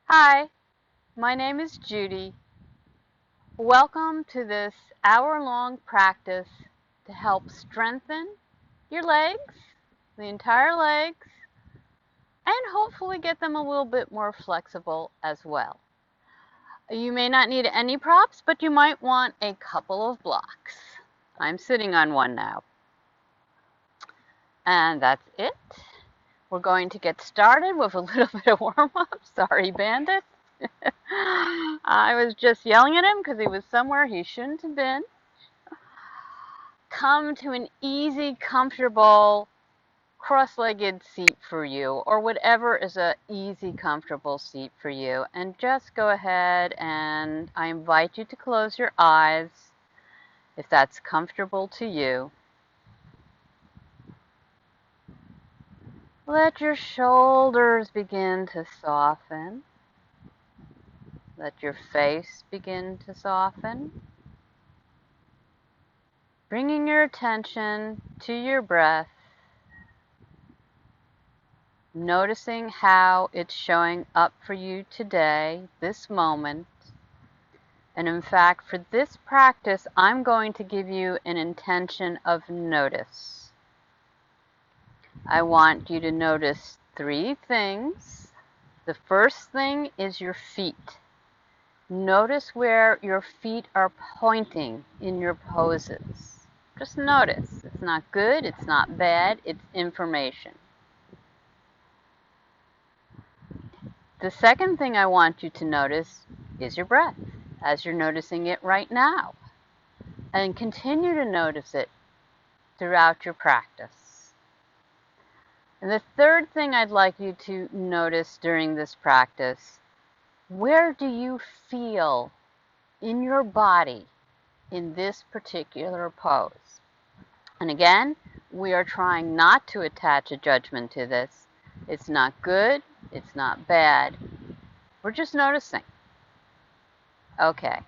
Hi, my name is Judy. Welcome to this hour-long practice to help strengthen your legs, the entire legs, and hopefully get them a little bit more flexible as well. You may not need any props, but you might want a couple of blocks. I'm sitting on one now. And that's it. We're going to get started with a little bit of warm-up. Sorry, Bandit. I was just yelling at him because he was somewhere he shouldn't have been. Come to an easy, comfortable, cross-legged seat for you, or whatever is a easy, comfortable seat for you. And just go ahead and I invite you to close your eyes if that's comfortable to you. Let your shoulders begin to soften. Let your face begin to soften. Bringing your attention to your breath, noticing how it's showing up for you today, this moment. And in fact, for this practice, I'm going to give you an intention of notice. I want you to notice 3 things. The first thing is your feet. Notice where your feet are pointing in your poses. Just notice. It's not good, it's not bad, it's information. The second thing I want you to notice is your breath, as you're noticing it right now. And continue to notice it throughout your practice. And the third thing I'd like you to notice during this practice, where do you feel in your body in this particular pose? And again, we are trying not to attach a judgment to this. It's not good, it's not bad. We're just noticing. Okay.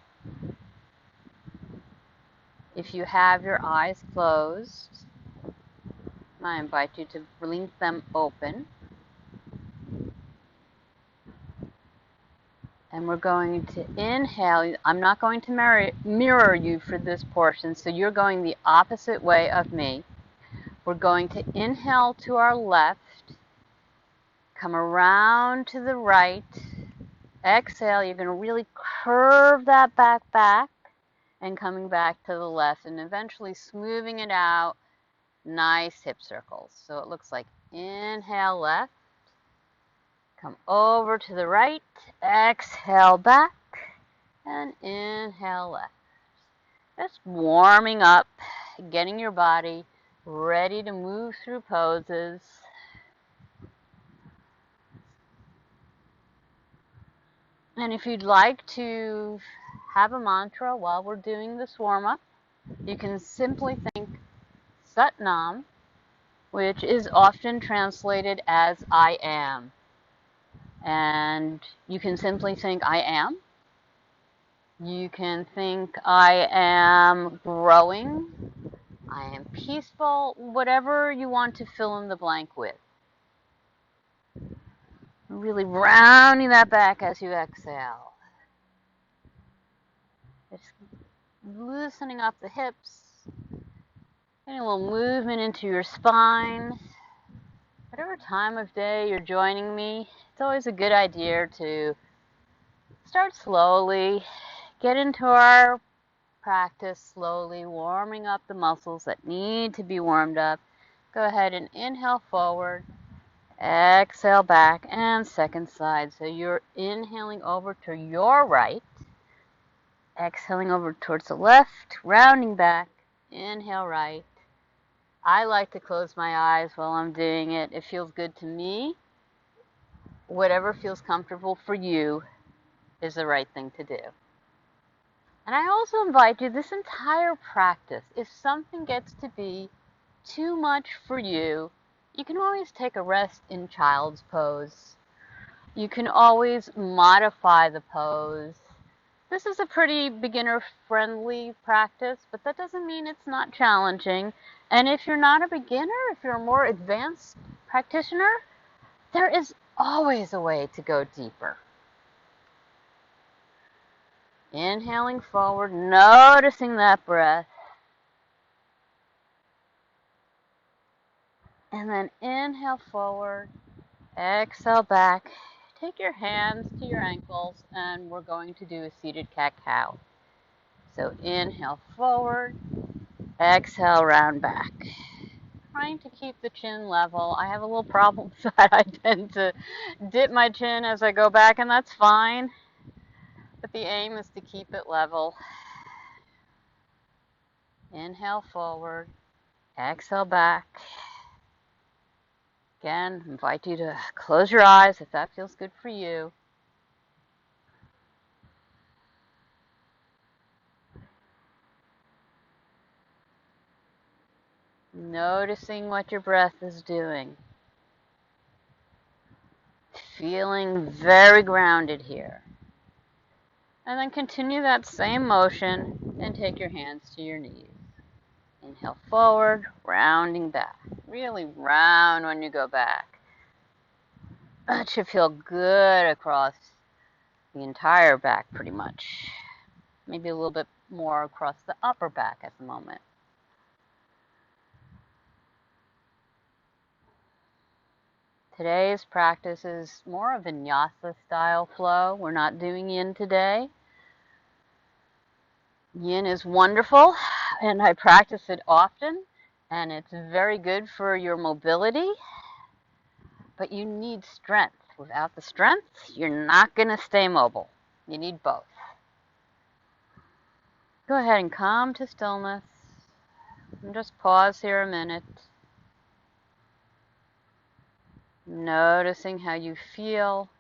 If you have your eyes closed, I invite you to blink them open. And we're going to inhale. I'm not going to mirror you for this portion, so you're going the opposite way of me. We're going to inhale to our left, come around to the right. Exhale, you're going to really curve that back and coming back to the left and eventually smoothing it out. Nice hip circles. So it looks like inhale left, come over to the right, exhale back, and inhale left. Just warming up, getting your body ready to move through poses. And if you'd like to have a mantra while we're doing this warm-up, you can simply think Sat Nam, which is often translated as I am. And you can simply think I am. You can think I am growing, I am peaceful, whatever you want to fill in the blank with. Really rounding that back as you exhale. Just loosening up the hips, getting a little movement into your spine. Whatever time of day you're joining me, it's always a good idea to start slowly, get into our practice slowly, warming up the muscles that need to be warmed up. Go ahead and inhale forward, exhale back, and second side. So you're inhaling over to your right, exhaling over towards the left, rounding back, inhale right. I like to close my eyes while I'm doing it. It feels good to me. Whatever feels comfortable for you is the right thing to do. And I also invite you, this entire practice, if something gets to be too much for you, you can always take a rest in child's pose. You can always modify the pose. This is a pretty beginner-friendly practice, but that doesn't mean it's not challenging. And if you're not a beginner, if you're a more advanced practitioner, there is always a way to go deeper. Inhaling forward, noticing that breath. And then inhale forward, exhale back. Take your hands to your ankles, and we're going to do a seated cat-cow. So inhale forward, exhale round back. Trying to keep the chin level. I have a little problem with that. I tend to dip my chin as I go back, and that's fine. But the aim is to keep it level. Inhale forward, exhale back. Again, invite you to close your eyes if that feels good for you. Noticing what your breath is doing. Feeling very grounded here. And then continue that same motion and take your hands to your knees. Inhale forward, rounding back. Really round when you go back. That should feel good across the entire back pretty much. Maybe a little bit more across the upper back at the moment. Today's practice is more of a vinyasa style flow. We're not doing yin today. Yin is wonderful, and I practice it often, and it's very good for your mobility, but you need strength. Without the strength, you're not going to stay mobile. You need both. Go ahead and come to stillness, and just pause here a minute, noticing how you feel,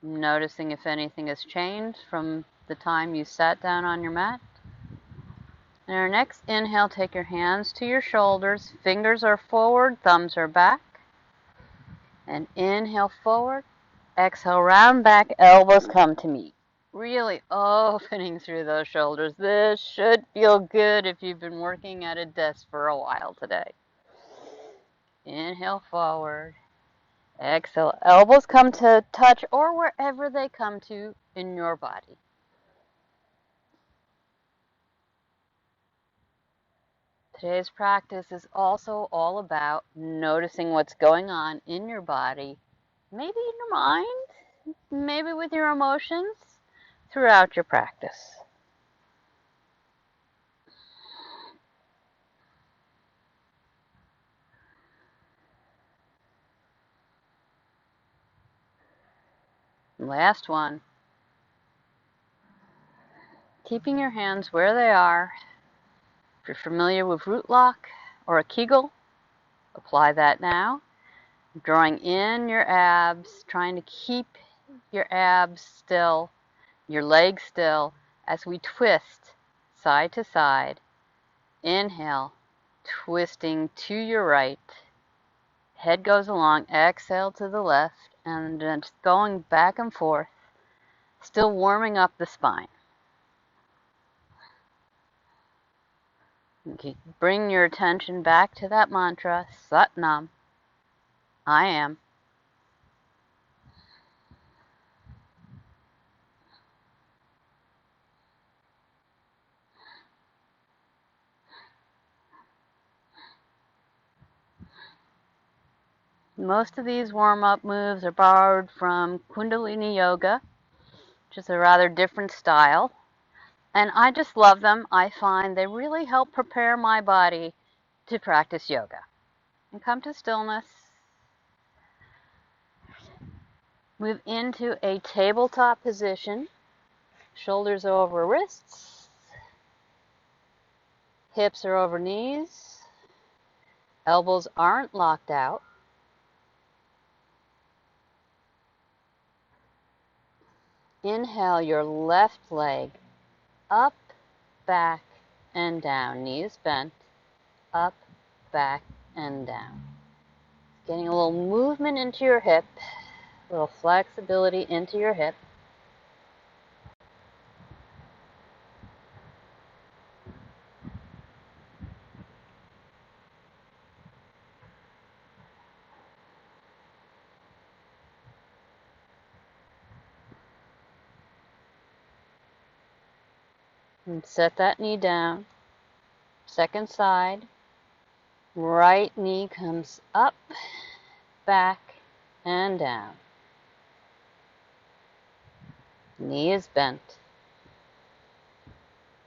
noticing if anything has changed from the time you sat down on your mat. In our next inhale, take your hands to your shoulders. Fingers are forward, thumbs are back. And inhale forward. Exhale, round back, elbows come to meet. Really opening through those shoulders. This should feel good if you've been working at a desk for a while today. Inhale forward. Exhale, elbows come to touch or wherever they come to in your body. Today's practice is also all about noticing what's going on in your body, maybe in your mind, maybe with your emotions, throughout your practice. Last one. Keeping your hands where they are. If you're familiar with root lock or a Kegel, apply that now. Drawing in your abs, trying to keep your abs still, your legs still, as we twist side to side. Inhale, twisting to your right. Head goes along, exhale to the left, and then just going back and forth, still warming up the spine. Okay. Bring your attention back to that mantra, Sat Nam, I am. Most of these warm-up moves are borrowed from Kundalini Yoga, which is a rather different style. And I just love them. I find they really help prepare my body to practice yoga. And come to stillness. Move into a tabletop position. Shoulders are over wrists. Hips are over knees. Elbows aren't locked out. Inhale your left leg up, back, and down. Knees bent. Up, back, and down. Getting a little movement into your hip. A little flexibility into your hip. And set that knee down. Second side. Right knee comes up, back, and down. Knee is bent.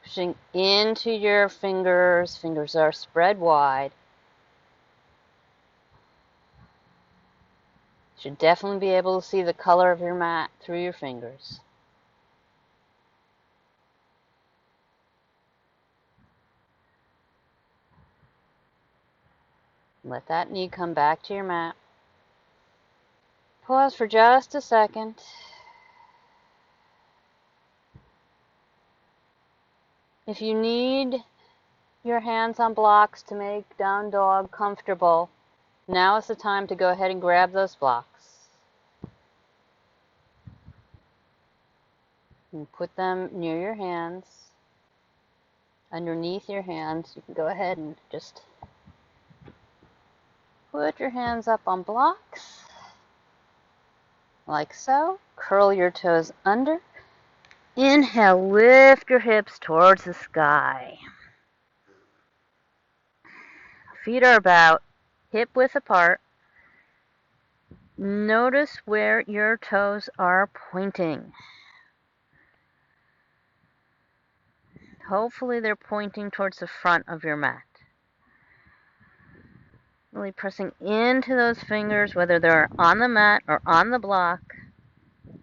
Pushing into your fingers. Fingers are spread wide. Should definitely be able to see the color of your mat through your fingers. Let that knee come back to your mat. Pause for just a second. If you need your hands on blocks to make down dog comfortable, now is the time to go ahead and grab those blocks. And put them near your hands, underneath your hands. You can go ahead and just put your hands up on blocks, like so. Curl your toes under. Inhale, lift your hips towards the sky. Feet are about hip width apart. Notice where your toes are pointing. Hopefully they're pointing towards the front of your mat. Really pressing into those fingers, whether they're on the mat or on the block,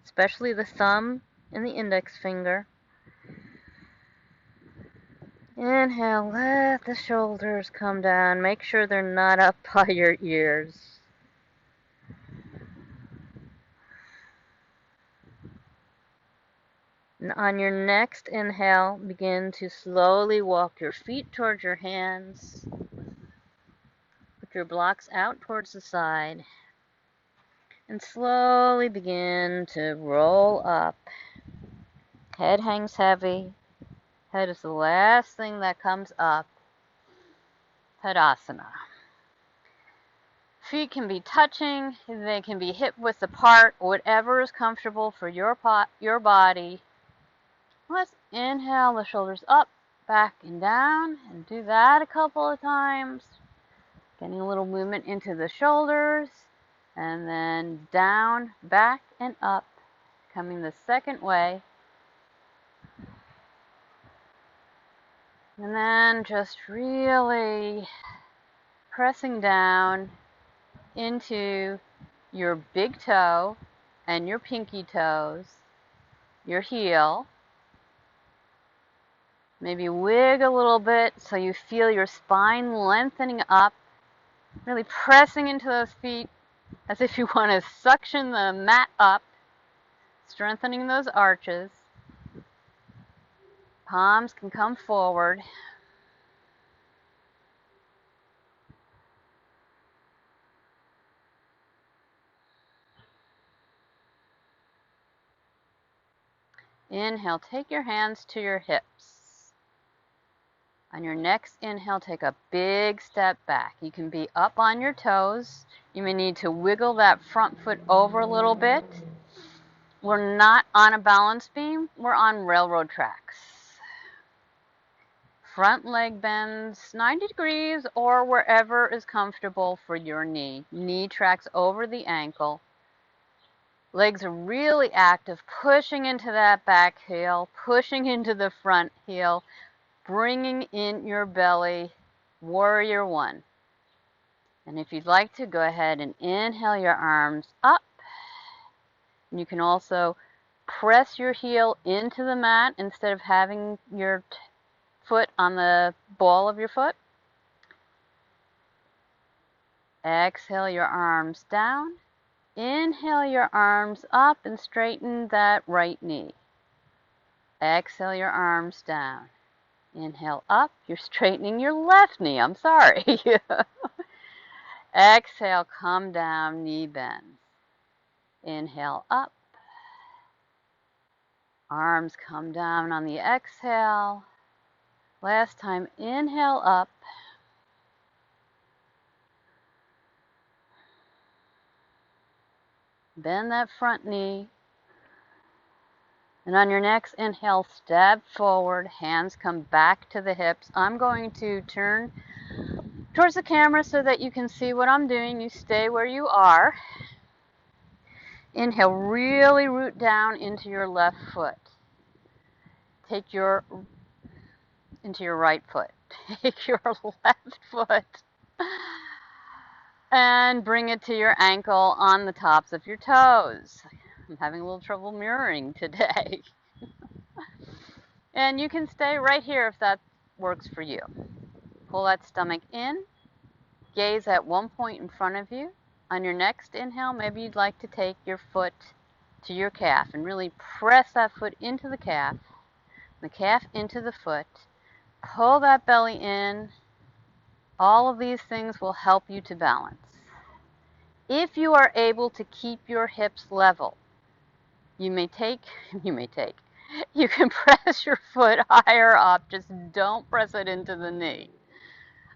especially the thumb and the index finger. Inhale, let the shoulders come down. Make sure they're not up by your ears. And on your next inhale, begin to slowly walk your feet towards your hands. Put your blocks out towards the side. And slowly begin to roll up. Head hangs heavy. Head is the last thing that comes up. Tadasana. Feet can be touching, they can be hip width apart, whatever is comfortable for your body. Let's inhale the shoulders up, back, and down, and do that a couple of times. Getting a little movement into the shoulders, and then down, back, and up. Coming the second way. And then just really pressing down into your big toe and your pinky toes, your heel. Maybe wiggle a little bit so you feel your spine lengthening up, really pressing into those feet as if you want to suction the mat up, strengthening those arches. Palms can come forward. Inhale, take your hands to your hips. On your next inhale, take a big step back. You can be up on your toes. You may need to wiggle that front foot over a little bit. We're not on a balance beam, we're on railroad tracks. Front leg bends 90 degrees or wherever is comfortable for your knee. Knee tracks over the ankle. Legs are really active, pushing into that back heel, pushing into the front heel, bringing in your belly, warrior one. And if you'd like to, go ahead and inhale your arms up. And you can also press your heel into the mat instead of having your foot on the ball of your foot. Exhale your arms down. Inhale your arms up and straighten that right knee. Exhale your arms down. Inhale up, you're straightening your left knee, I'm sorry. Exhale, come down, knee bends. Inhale up. Arms come down on the exhale. Last time, inhale up. Bend that front knee. And on your next inhale, step forward, hands come back to the hips. I'm going to turn towards the camera so that you can see what I'm doing. You stay where you are. Inhale, really root down into your left foot. Take into your right foot. Take your left foot and bring it to your ankle on the tops of your toes. I'm having a little trouble mirroring today. And you can stay right here if that works for you. Pull that stomach in, gaze at one point in front of you. On your next inhale, maybe you'd like to take your foot to your calf and really press that foot into the calf into the foot. Pull that belly in. All of these things will help you to balance. If you are able to keep your hips level, you can press your foot higher up, just don't press it into the knee.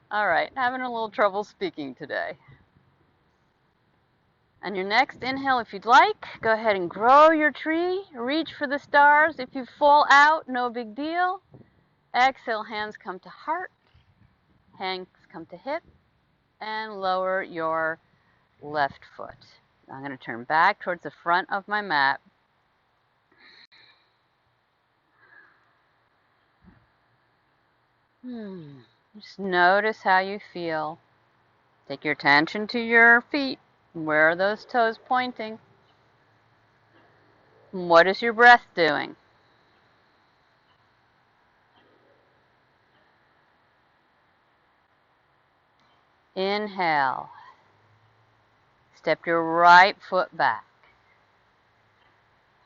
All right, having a little trouble speaking today. On your next inhale, if you'd like, go ahead and grow your tree, reach for the stars. If you fall out, no big deal. Exhale, hands come to heart, hands come to hip, and lower your left foot. I'm going to turn back towards the front of my mat. Just notice how you feel. Take your attention to your feet. Where are those toes pointing? What is your breath doing? Inhale. Step your right foot back.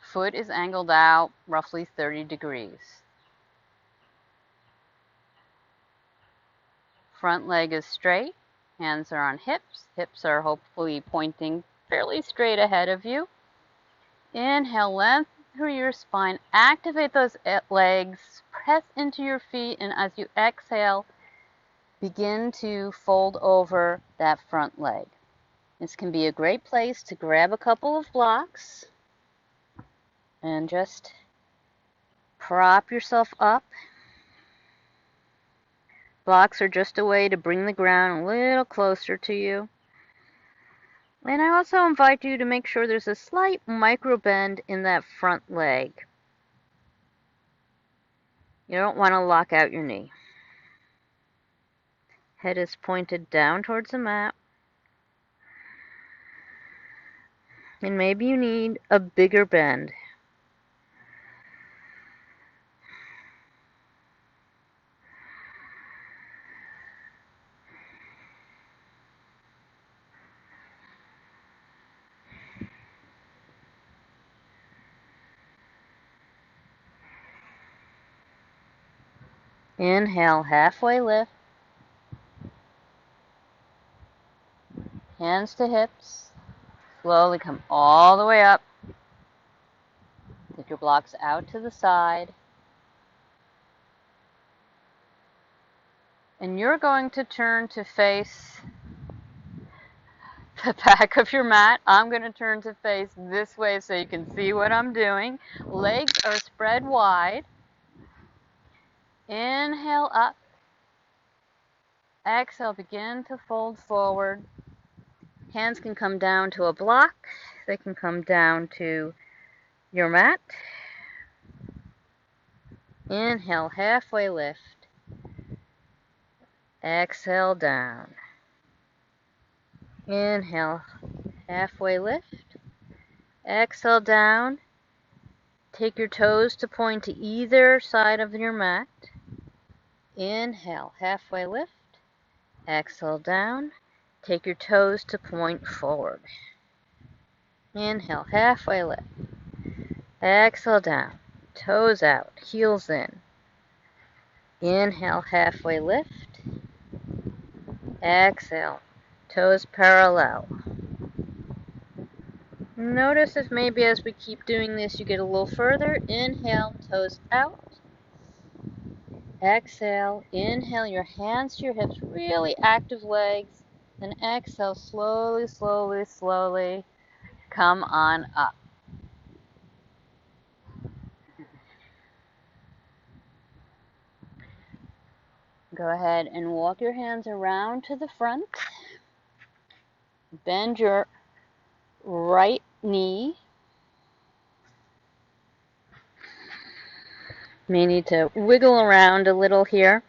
Foot is angled out roughly 30 degrees. Front leg is straight. Hands are on hips. Hips are hopefully pointing fairly straight ahead of you. Inhale, length through your spine. Activate those legs. Press into your feet, and as you exhale, begin to fold over that front leg. This can be a great place to grab a couple of blocks and just prop yourself up. Blocks are just a way to bring the ground a little closer to you. And I also invite you to make sure there's a slight micro bend in that front leg. You don't want to lock out your knee. Head is pointed down towards the mat. And maybe you need a bigger bend. Inhale, halfway lift. Hands to hips. Slowly come all the way up. Take your blocks out to the side. And you're going to turn to face the back of your mat. I'm going to turn to face this way so you can see what I'm doing. Legs are spread wide. Inhale up. Exhale, begin to fold forward. Hands can come down to a block. They can come down to your mat. Inhale, halfway lift. Exhale, down. Inhale, halfway lift. Exhale, down. Take your toes to point to either side of your mat. Inhale, halfway lift. Exhale, down. Take your toes to point forward. Inhale, halfway lift. Exhale, down. Toes out, heels in. Inhale, halfway lift. Exhale, toes parallel. Notice if maybe as we keep doing this you get a little further. Inhale, toes out. Exhale, inhale your hands to your hips, really active legs. Then exhale, slowly, slowly, slowly come on up. Go ahead and walk your hands around to the front. Bend your right knee. May need to wiggle around a little here.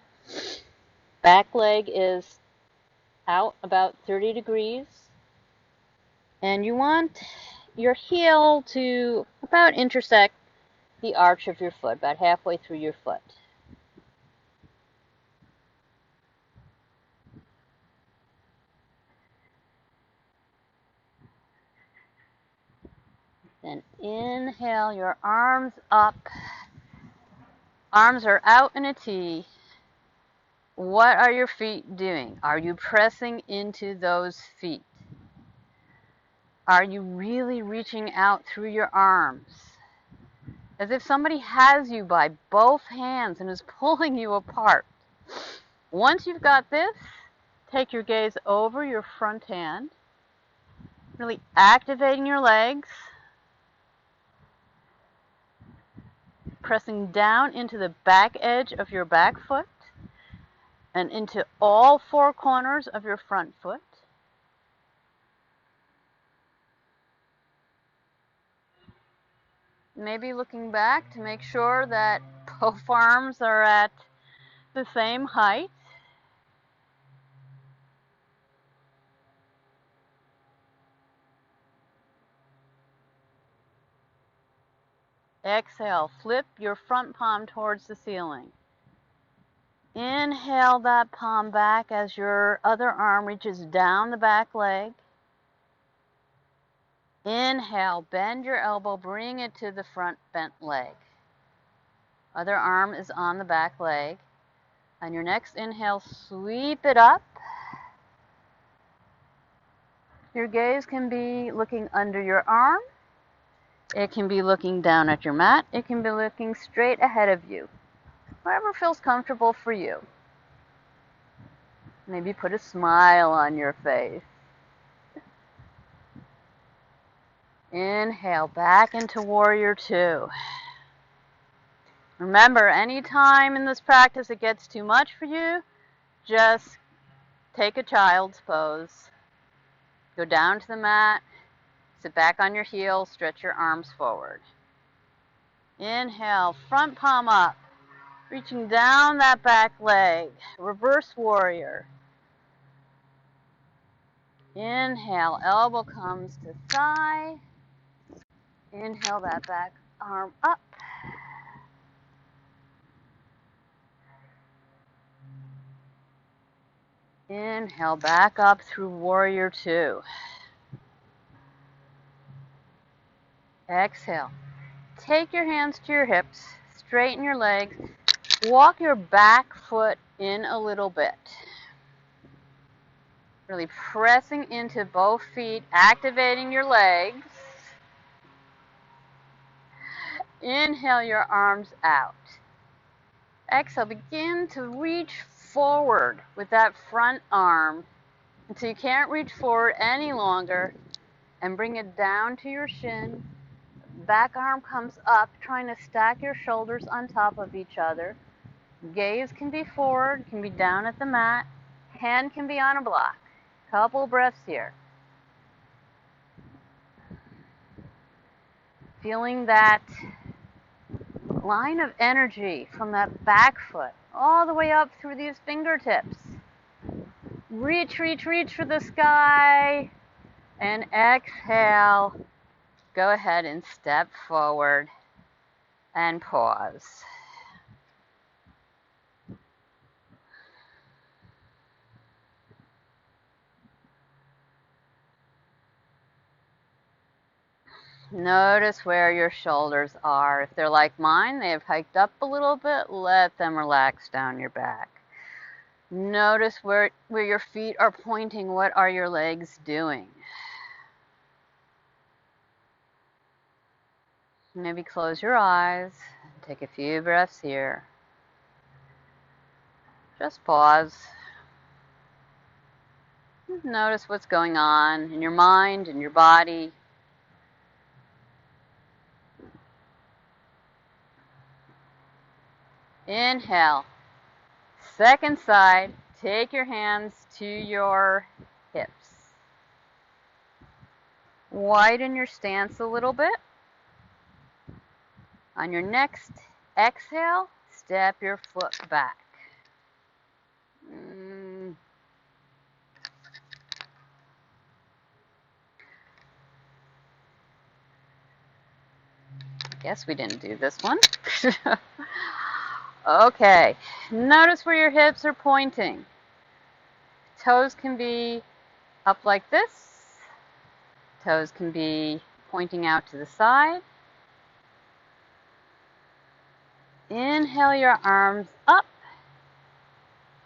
Back leg is out about 30 degrees. And you want your heel to about intersect the arch of your foot, about halfway through your foot. Then inhale your arms up. Arms are out in a T. What are your feet doing? Are you pressing into those feet? Are you really reaching out through your arms? As if somebody has you by both hands and is pulling you apart. Once you've got this, take your gaze over your front hand, really activating your legs, pressing down into the back edge of your back foot and into all four corners of your front foot. Maybe looking back to make sure that both arms are at the same height. Exhale, flip your front palm towards the ceiling. Inhale that palm back as your other arm reaches down the back leg. Inhale, bend your elbow, bring it to the front bent leg. Other arm is on the back leg. On your next inhale, sweep it up. Your gaze can be looking under your arm. It can be looking down at your mat. It can be looking straight ahead of you. Whatever feels comfortable for you. Maybe put a smile on your face. Inhale back into Warrior Two. Remember, anytime in this practice it gets too much for you, just take a child's pose. Go down to the mat, sit back on your heels, stretch your arms forward. Inhale, front palm up, reaching down that back leg, reverse warrior. Inhale, elbow comes to thigh. Inhale that back arm up. Inhale back up through Warrior Two. Exhale. Take your hands to your hips, straighten your legs, walk your back foot in a little bit. Really pressing into both feet, activating your legs. Inhale your arms out. Exhale, begin to reach forward with that front arm until you can't reach forward any longer and bring it down to your shin. Back arm comes up, trying to stack your shoulders on top of each other. Gaze can be forward, can be down at the mat. Hand can be on a block. Couple breaths here. Feeling that line of energy from that back foot all the way up through these fingertips. Reach, reach, reach for the sky. And exhale. Go ahead and step forward and pause. Notice where your shoulders are. If they're like mine, they have hiked up a little bit, let them relax down your back. Notice where your feet are pointing. What are your legs doing? Maybe close your eyes. Take a few breaths here. Just pause. Notice what's going on in your mind, in your body. Inhale. Second side, take your hands to your hips. Widen your stance a little bit. On your next exhale, step your foot back. Guess we didn't do this one. Okay, notice where your hips are pointing. Toes can be up like this. Toes can be pointing out to the side. Inhale your arms up.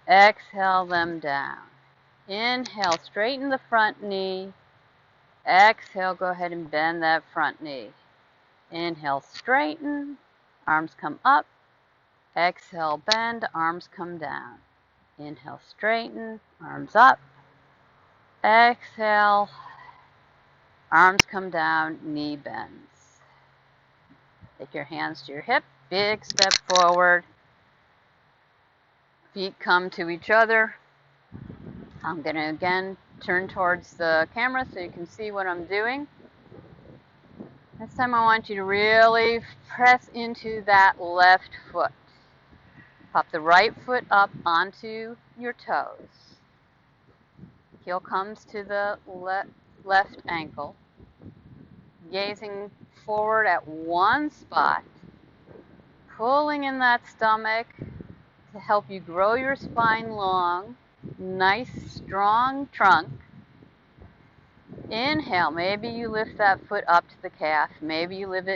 Exhale them down. Inhale, straighten the front knee. Exhale, go ahead and bend that front knee. Inhale, straighten. Arms come up. Exhale, bend. Arms come down. Inhale, straighten. Arms up. Exhale. Arms come down. Knee bends. Take your hands to your hip. Big step forward. Feet come to each other. I'm going to again turn towards the camera so you can see what I'm doing. This time I want you to really press into that left foot. Pop the right foot up onto your toes. Heel comes to the left ankle. Gazing forward at one spot. Pulling in that stomach to help you grow your spine long. Nice, strong trunk. Inhale, maybe you lift that foot up to the calf. Maybe you lift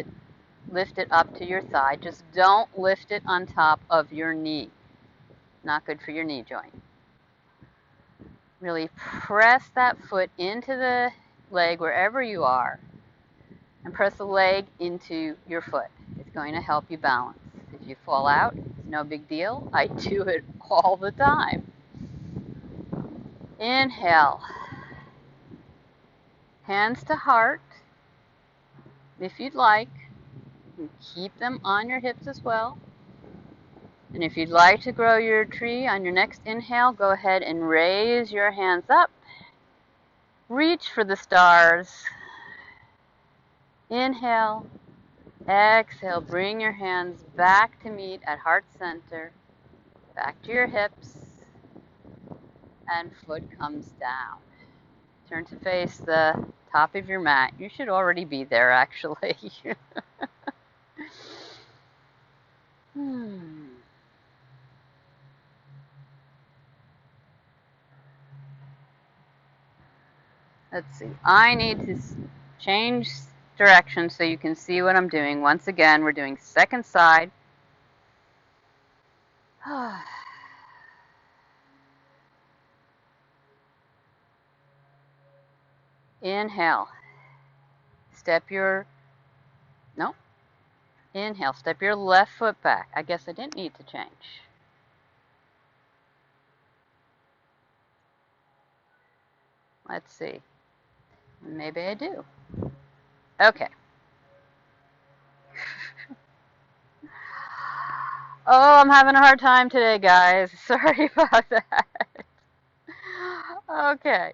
it up to your thigh. Just don't lift it on top of your knee. Not good for your knee joint. Really press that foot into the leg wherever you are. And press the leg into your foot. It's going to help you balance. If you fall out, it's no big deal. I do it all the time. Inhale. Hands to heart. If you'd like, you can keep them on your hips as well. And if you'd like to grow your tree on your next inhale, go ahead and raise your hands up. Reach for the stars. Inhale. Exhale. Bring your hands back to meet at heart center. Back to your hips. And foot comes down. Turn to face the top of your mat. You should already be there, actually. Let's see. I need to change direction so you can see what I'm doing. Once again, we're doing second side. Inhale. Inhale, step your left foot back. I guess I didn't need to change. Let's see. Maybe I do. Okay. Oh, I'm having a hard time today, guys. Sorry about that. Okay.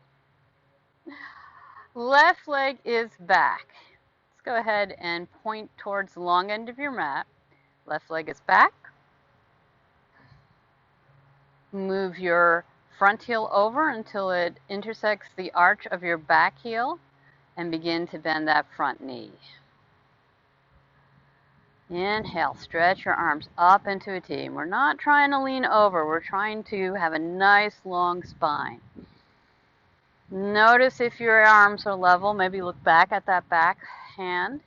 Left leg is back. Let's go ahead and point towards the long end of your mat. Left leg is back. Move your front heel over until it intersects the arch of your back heel and begin to bend that front knee. Inhale, stretch your arms up into a T. We're not trying to lean over. We're trying to have a nice long spine. Notice if your arms are level. Maybe look back at that back hand.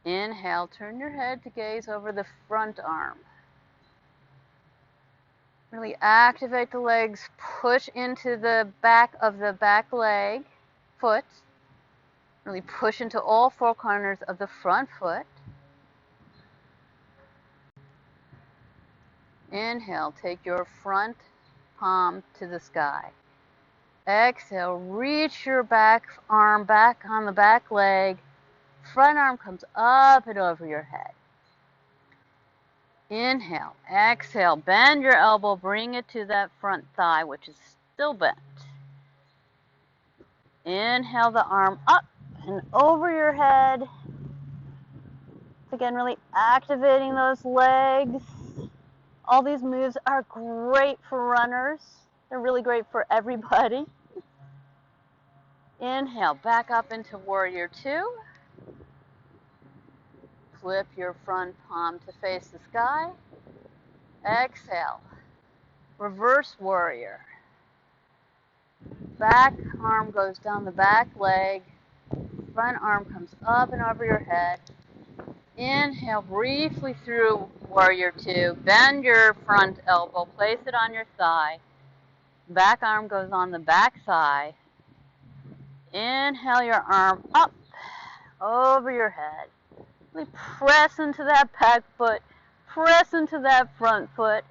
Inhale, turn your head to gaze over the front arm. Really activate the legs. Push into the back of the back leg, foot. Really push into all four corners of the front foot. Inhale, take your front palm to the sky. Exhale, reach your back arm back on the back leg. Front arm comes up and over your head. Inhale, exhale, bend your elbow, bring it to that front thigh, which is still bent. Inhale the arm up and over your head. Again, really activating those legs. All these moves are great for runners. They're really great for everybody. Inhale, back up into warrior two. Flip your front palm to face the sky. Exhale, reverse warrior. Back arm goes down the back leg. Front arm comes up and over your head. Inhale briefly through warrior two. Bend your front elbow, place it on your thigh. Back arm goes on the back thigh. Inhale your arm up over your head. Really press into that back foot. Press into that front foot.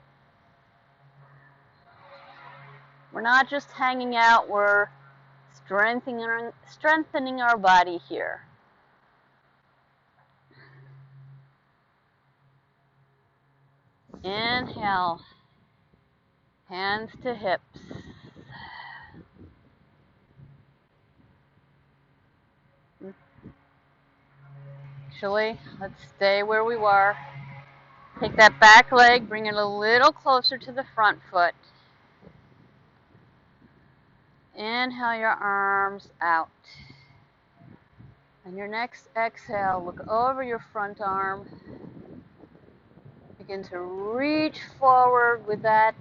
We're not just hanging out, we're strengthening our body here. Inhale, hands to hips. Actually, let's stay where we were. Take that back leg, bring it a little closer to the front foot. Inhale your arms out. And your next exhale, look over your front arm. Begin to reach forward with that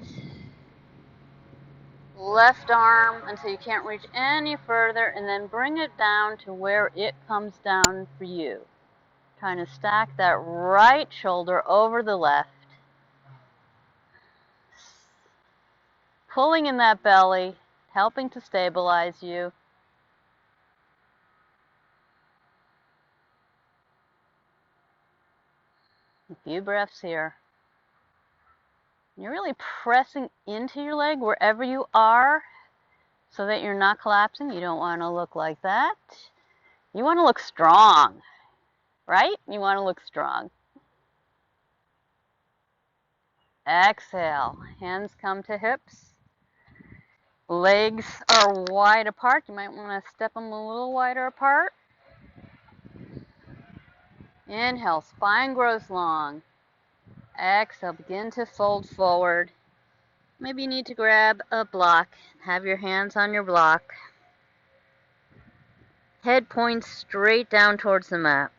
left arm until you can't reach any further, and then bring it down to where it comes down for you. Trying to stack that right shoulder over the left. Pulling in that belly, helping to stabilize you. A few breaths here. You're really pressing into your leg wherever you are so that you're not collapsing. You don't want to look like that. You want to look strong, right? You want to look strong. Exhale, hands come to hips. Legs are wide apart. You might want to step them a little wider apart. Inhale, spine grows long. Exhale, begin to fold forward. Maybe you need to grab a block. Have your hands on your block. Head points straight down towards the mat.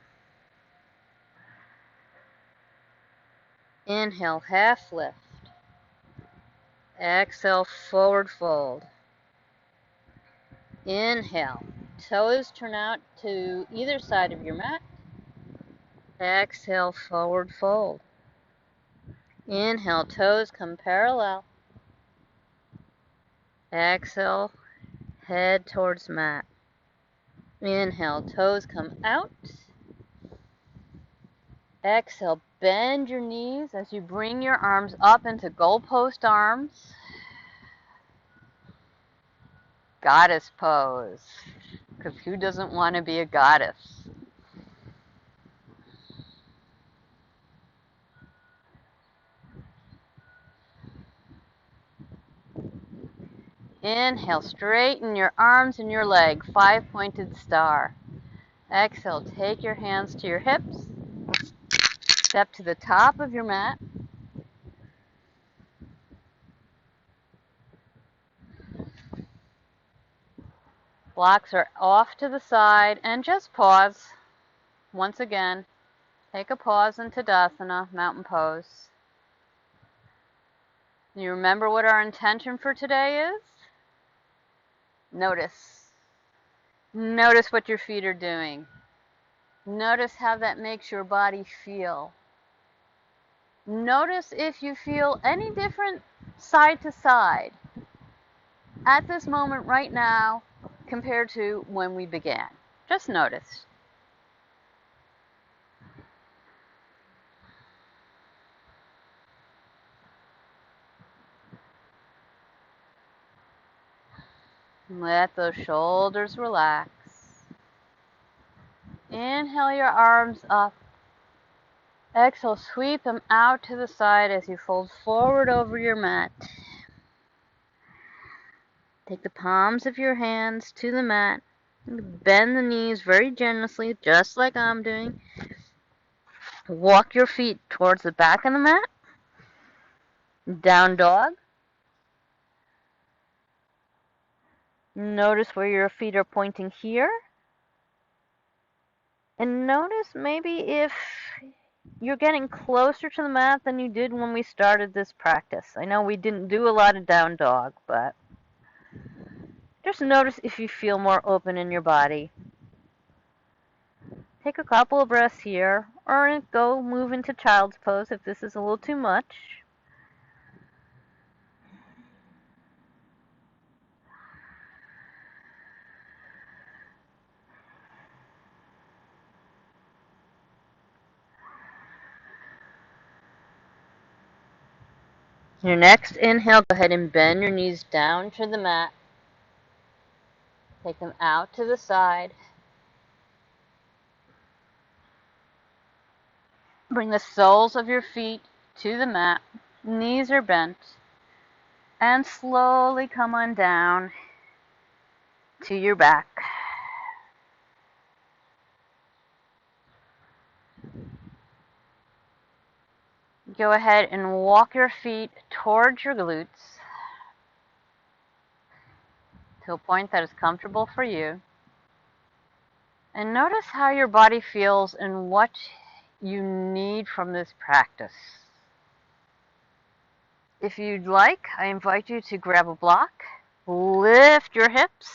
Inhale, half lift. Exhale, forward fold. Inhale, toes turn out to either side of your mat. Exhale, forward fold. Inhale, toes come parallel. Exhale, head towards mat. Inhale, toes come out. Exhale, bend your knees as you bring your arms up into goalpost arms. Goddess pose, because who doesn't want to be a goddess? Inhale, straighten your arms and your leg, five-pointed star. Exhale, take your hands to your hips. Step to the top of your mat. Blocks are off to the side, and just pause. Once again, take a pause in Tadasana, mountain pose. You remember what our intention for today is? Notice. Notice what your feet are doing. Notice how that makes your body feel. Notice if you feel any different side to side at this moment right now compared to when we began. Just notice. Let those shoulders relax. Inhale your arms up. Exhale, sweep them out to the side as you fold forward over your mat. Take the palms of your hands to the mat. Bend the knees very generously, just like I'm doing. Walk your feet towards the back of the mat. Down dog. Notice where your feet are pointing here. And notice maybe if you're getting closer to the mat than you did when we started this practice. I know we didn't do a lot of down dog, but just notice if you feel more open in your body. Take a couple of breaths here, or go move into child's pose if this is a little too much. Your next inhale, go ahead and bend your knees down to the mat. Take them out to the side. Bring the soles of your feet to the mat. Knees are bent. And slowly come on down to your back. Go ahead and walk your feet towards your glutes to a point that is comfortable for you. And notice how your body feels and what you need from this practice. If you'd like, I invite you to grab a block, lift your hips,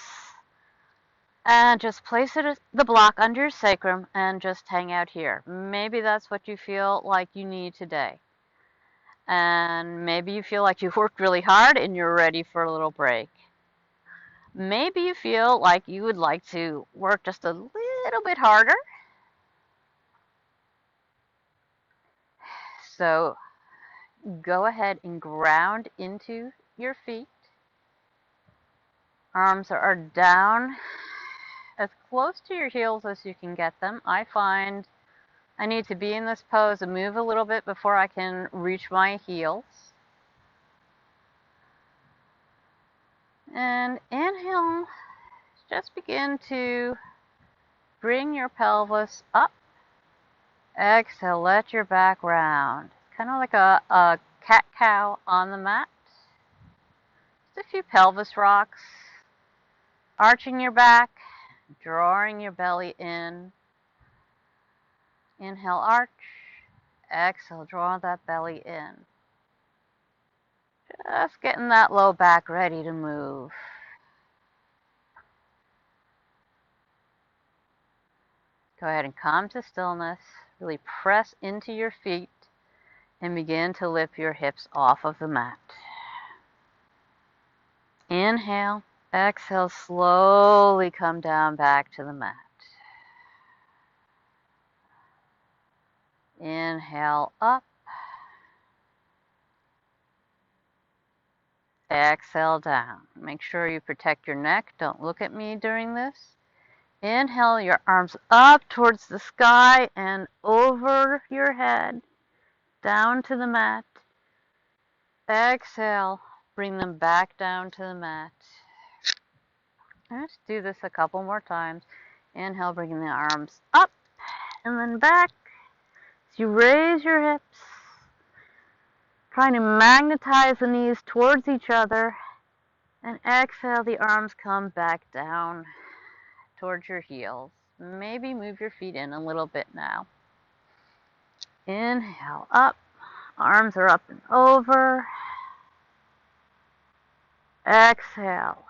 and just place the block under your sacrum and just hang out here. Maybe that's what you feel like you need today. And maybe you feel like you've worked really hard and you're ready for a little break. Maybe you feel like you would like to work just a little bit harder. So go ahead and ground into your feet. Arms are down as close to your heels as you can get them. I find I need to be in this pose and move a little bit before I can reach my heels. And inhale, just begin to bring your pelvis up. Exhale, let your back round. Kind of like a cat-cow on the mat. Just a few pelvis rocks. Arching your back, drawing your belly in. Inhale, arch. Exhale, draw that belly in. Just getting that low back ready to move. Go ahead and come to stillness. Really press into your feet and begin to lift your hips off of the mat. Inhale. Exhale, slowly come down back to the mat. Inhale, up. Exhale, down. Make sure you protect your neck. Don't look at me during this. Inhale, your arms up towards the sky and over your head, down to the mat. Exhale, bring them back down to the mat. Let's do this a couple more times. Inhale, bringing the arms up and then back. As you raise your hips, trying to magnetize the knees towards each other. And exhale, the arms come back down towards your heels. Maybe move your feet in a little bit now. Inhale, up. Arms are up and over. Exhale.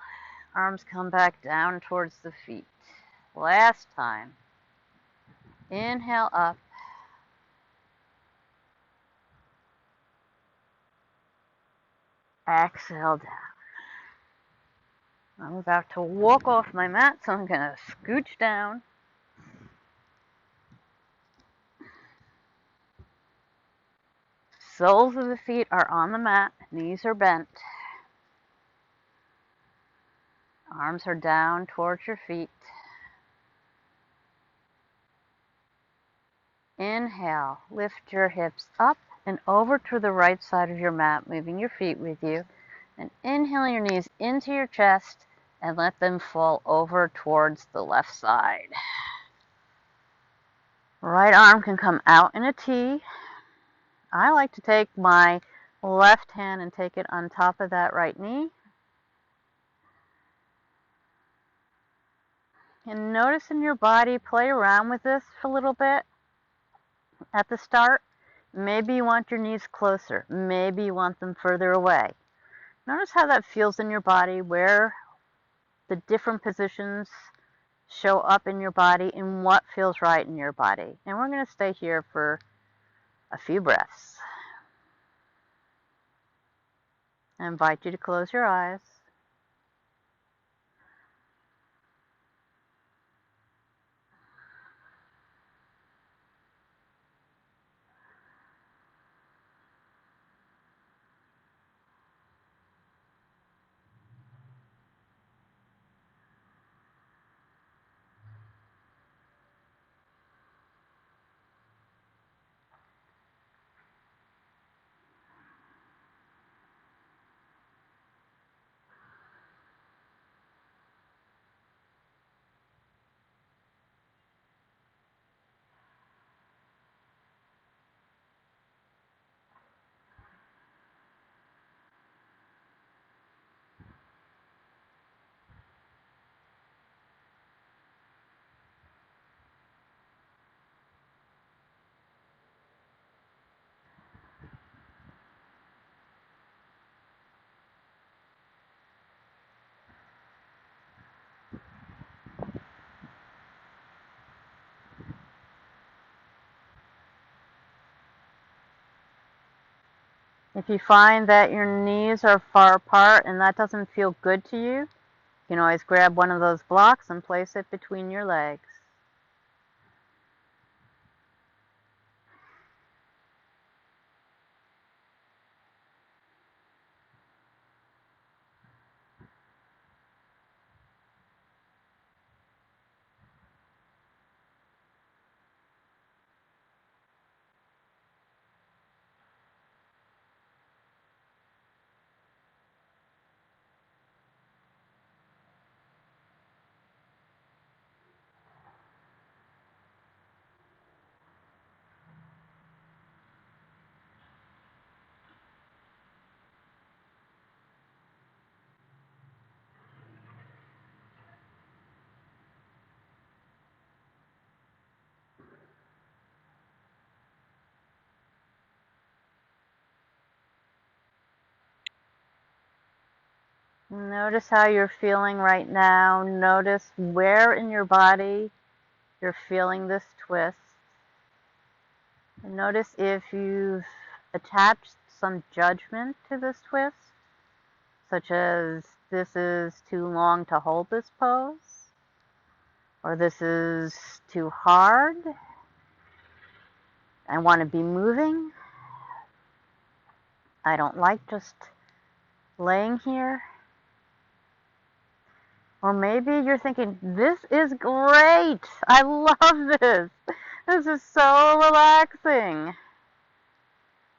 Arms come back down towards the feet. Last time. Inhale, up. Exhale, down. I'm about to walk off my mat, so I'm going to scooch down. Soles of the feet are on the mat. Knees are bent. Arms are down towards your feet. Inhale, lift your hips up and over to the right side of your mat, moving your feet with you. And inhale your knees into your chest and let them fall over towards the left side. Right arm can come out in a T. I like to take my left hand and take it on top of that right knee. And notice in your body, play around with this for a little bit. At the start, maybe you want your knees closer. Maybe you want them further away. Notice how that feels in your body, where the different positions show up in your body and what feels right in your body. And we're going to stay here for a few breaths. I invite you to close your eyes. If you find that your knees are far apart and that doesn't feel good to you, you can always grab one of those blocks and place it between your legs. Notice how you're feeling right now. Notice where in your body you're feeling this twist. And notice if you've attached some judgment to this twist, such as this is too long to hold this pose, or this is too hard, I want to be moving, I don't like just laying here. Or maybe you're thinking, this is great, I love this, this is so relaxing.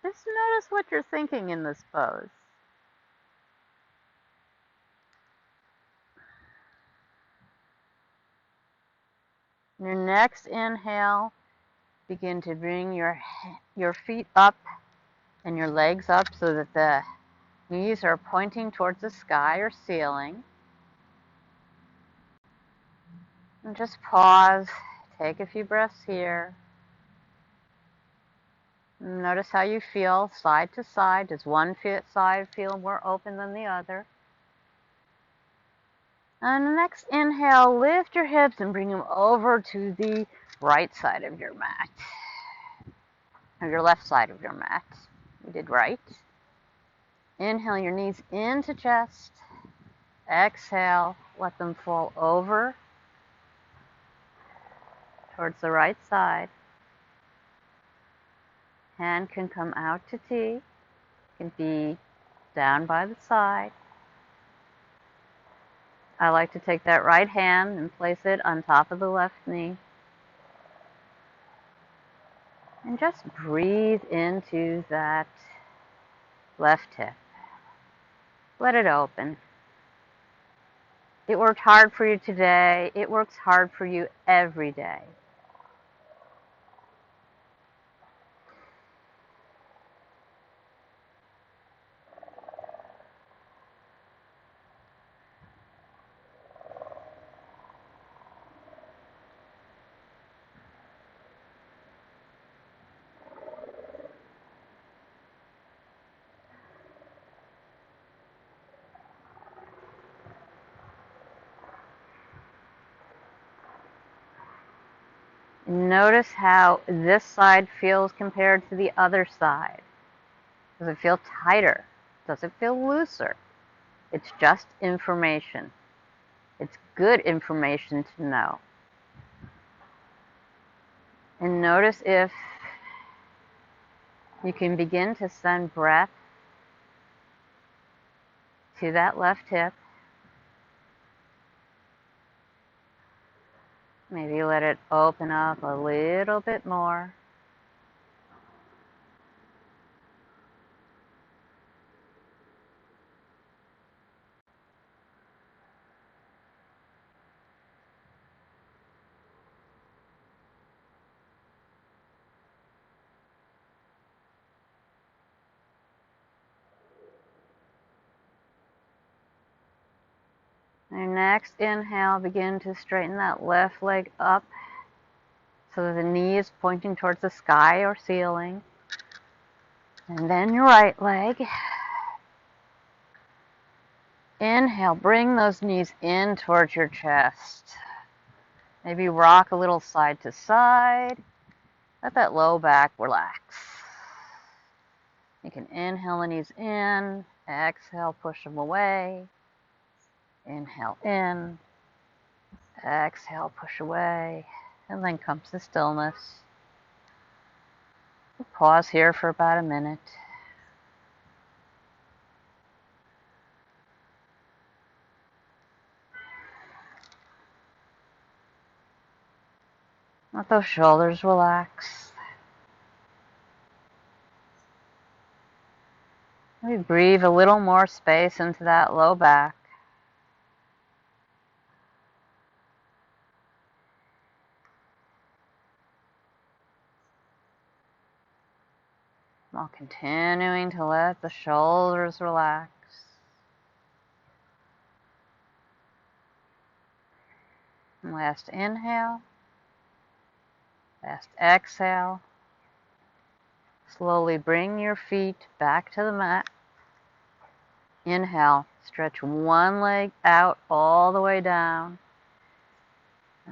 Just notice what you're thinking in this pose. Your next inhale, begin to bring your feet up and your legs up so that the knees are pointing towards the sky or ceiling. And just pause, take a few breaths here. Notice how you feel side to side. Does one side feel more open than the other? And the next inhale, lift your hips and bring them over to the right side of your mat. Or your left side of your mat. We did right. Inhale your knees into chest. Exhale, let them fall over towards the right side. Hand can come out to T. Can be down by the side. I like to take that right hand and place it on top of the left knee. And just breathe into that left hip. Let it open. It worked hard for you today. It works hard for you every day. Notice how this side feels compared to the other side. Does it feel tighter? Does it feel looser? It's just information. It's good information to know. And notice if you can begin to send breath to that left hip. Maybe let it open up a little bit more. And next inhale, begin to straighten that left leg up so that the knee is pointing towards the sky or ceiling. And then your right leg. Inhale, bring those knees in towards your chest. Maybe rock a little side to side. Let that low back relax. You can inhale the knees in, exhale, push them away. Inhale in, exhale, push away, and then comes the stillness. We'll pause here for about a minute. Let those shoulders relax. Maybe breathe a little more space into that low back. While continuing to let the shoulders relax. And last inhale. Last exhale. Slowly bring your feet back to the mat. Inhale, stretch one leg out all the way down.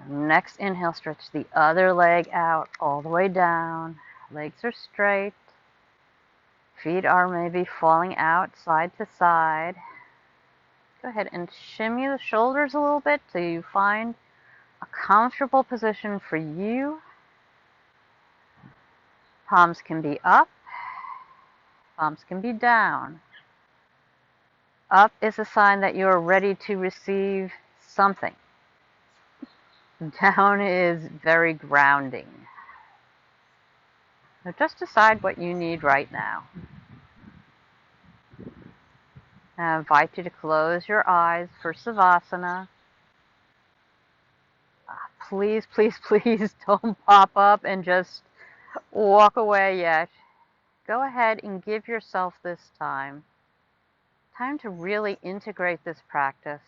Next inhale, stretch the other leg out all the way down. Legs are straight. Feet are maybe falling out side to side. Go ahead and shimmy the shoulders a little bit till you find a comfortable position for you. Palms can be up. Palms can be down. Up is a sign that you are ready to receive something. Down is very grounding. So just decide what you need right now. I invite you to close your eyes for Savasana. Please, please, please don't pop up and just walk away yet. Go ahead and give yourself this time. Time to really integrate this practice.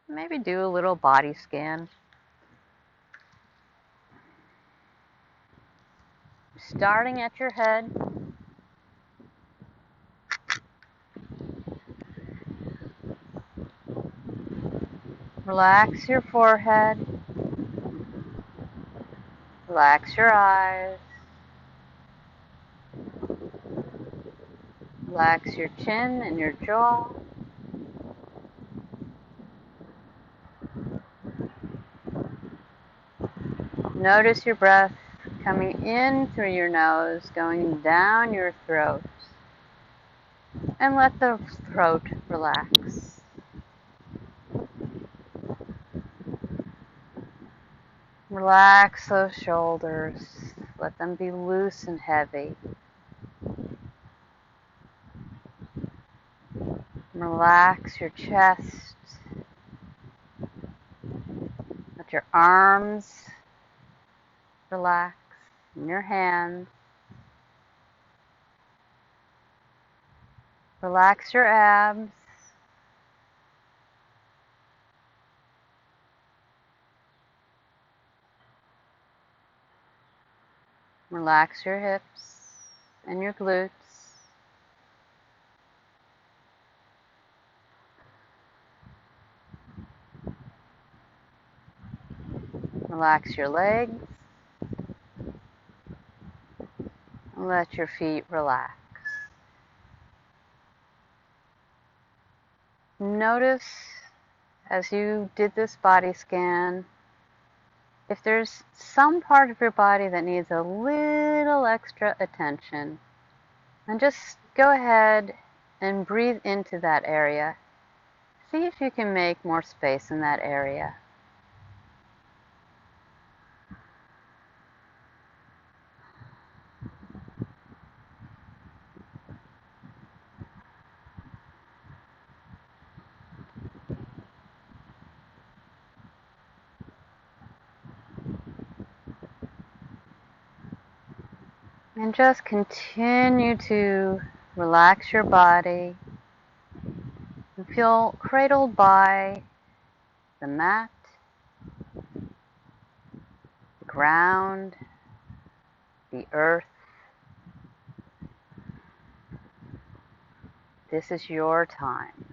Maybe do a little body scan. Starting at your head. Relax your forehead. Relax your eyes. Relax your chin and your jaw. Notice your breath coming in through your nose, going down your throat. And let the throat relax. Relax those shoulders. let them be loose and heavy. Relax your chest. Let your arms relax in your hands. Relax your abs. Relax your hips and your glutes. Relax your legs. And let your feet relax. Notice as you did this body scan, if there's some part of your body that needs a little extra attention, then just go ahead and breathe into that area. See if you can make more space in that area. And just continue to relax your body and feel cradled by the mat, the ground, the earth. This is your time.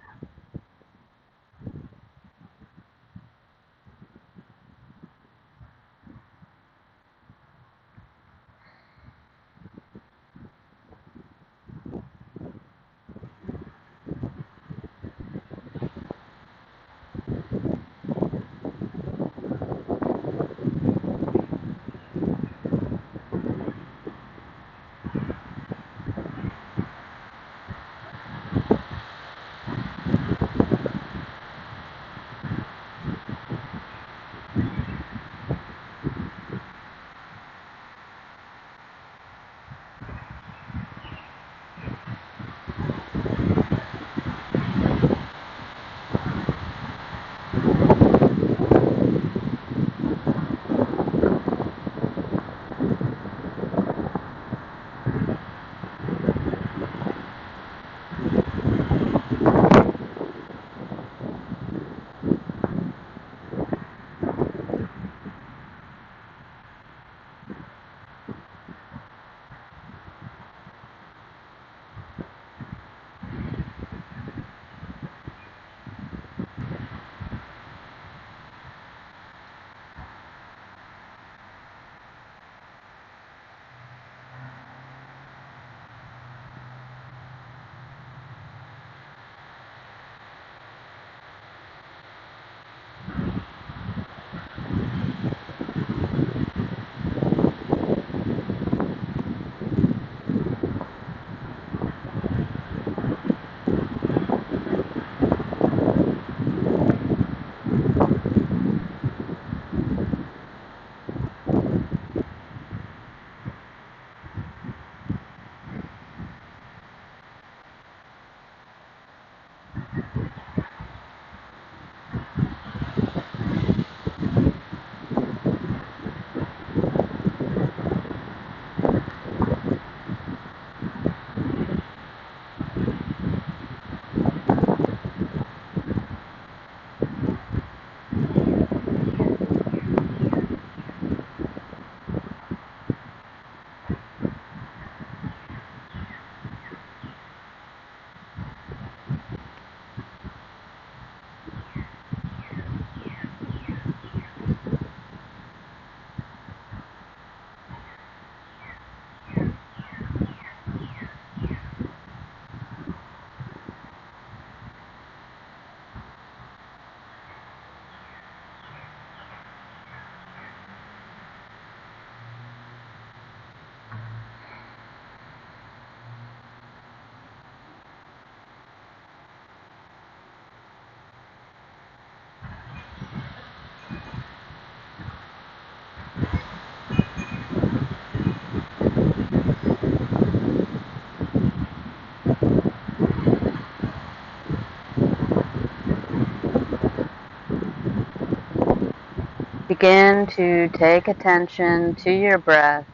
begin to take attention to your breath,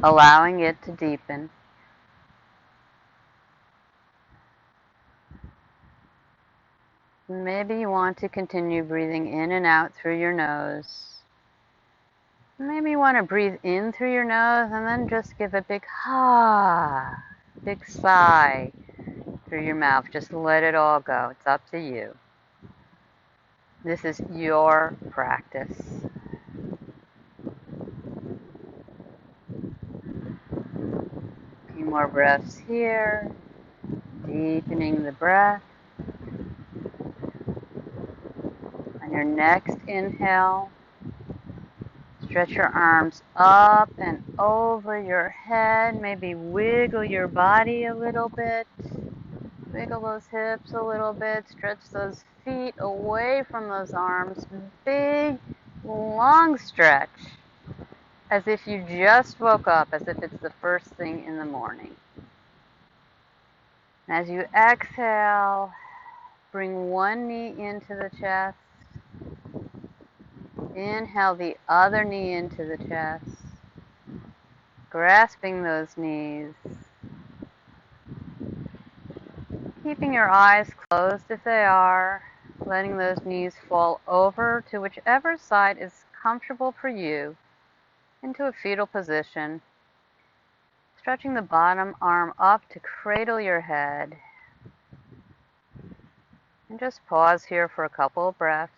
allowing it to deepen. Maybe you want to continue breathing in and out through your nose. Maybe you want to breathe in through your nose and then just give a big big sigh through your mouth. Just let it all go. It's up to you. This is your practice. A few more breaths here, deepening the breath. On your next inhale, stretch your arms up and over your head. Maybe wiggle your body a little bit. Wiggle those hips a little bit. Stretch those feet away from those arms. Big, long stretch. As if you just woke up, as if it's the first thing in the morning. And as you exhale, bring one knee into the chest. Inhale the other knee into the chest. Grasping those knees. Keeping your eyes closed if they are. Letting those knees fall over to whichever side is comfortable for you. Into a fetal position. Stretching the bottom arm up to cradle your head. And just pause here for a couple of breaths.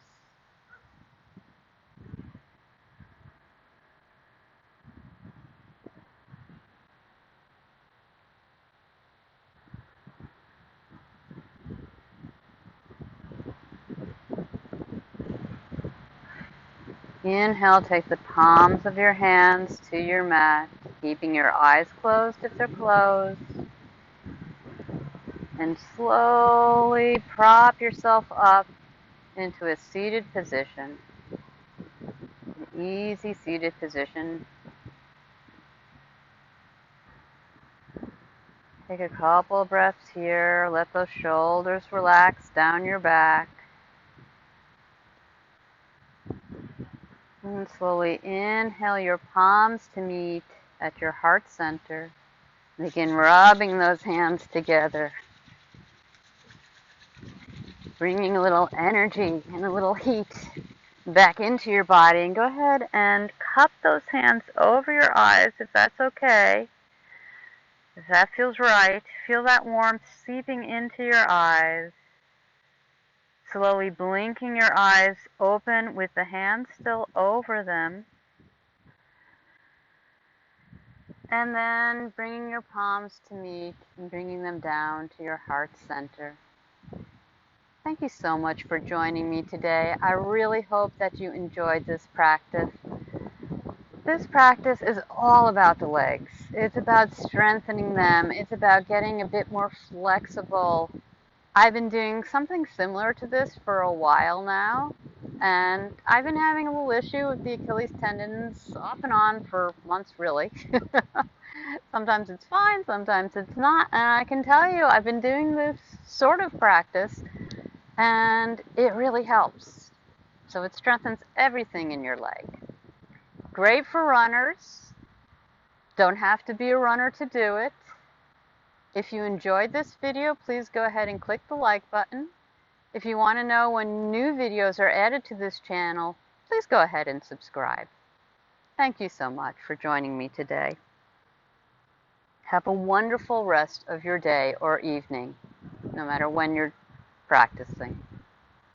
Inhale, take the palms of your hands to your mat, keeping your eyes closed if they're closed. And slowly prop yourself up into a seated position. An easy seated position. Take a couple of breaths here. Let those shoulders relax down your back. And slowly inhale your palms to meet at your heart center. Begin rubbing those hands together. Bringing a little energy and a little heat back into your body. And go ahead and cup those hands over your eyes if that's okay. If that feels right, feel that warmth seeping into your eyes. Slowly blinking your eyes open with the hands still over them. And then bringing your palms to meet and bringing them down to your heart center. Thank you so much for joining me today. I really hope that you enjoyed this practice. This practice is all about the legs. It's about strengthening them. It's about getting a bit more flexible. I've been doing something similar to this for a while now, and I've been having a little issue with the Achilles tendons off and on for months, really. Sometimes it's fine, sometimes it's not, and I can tell you I've been doing this sort of practice, and it really helps. So it strengthens everything in your leg. Great for runners. Don't have to be a runner to do it. If you enjoyed this video, please go ahead and click the like button. If you want to know when new videos are added to this channel, please go ahead and subscribe. Thank you so much for joining me today. Have a wonderful rest of your day or evening, no matter when you're practicing.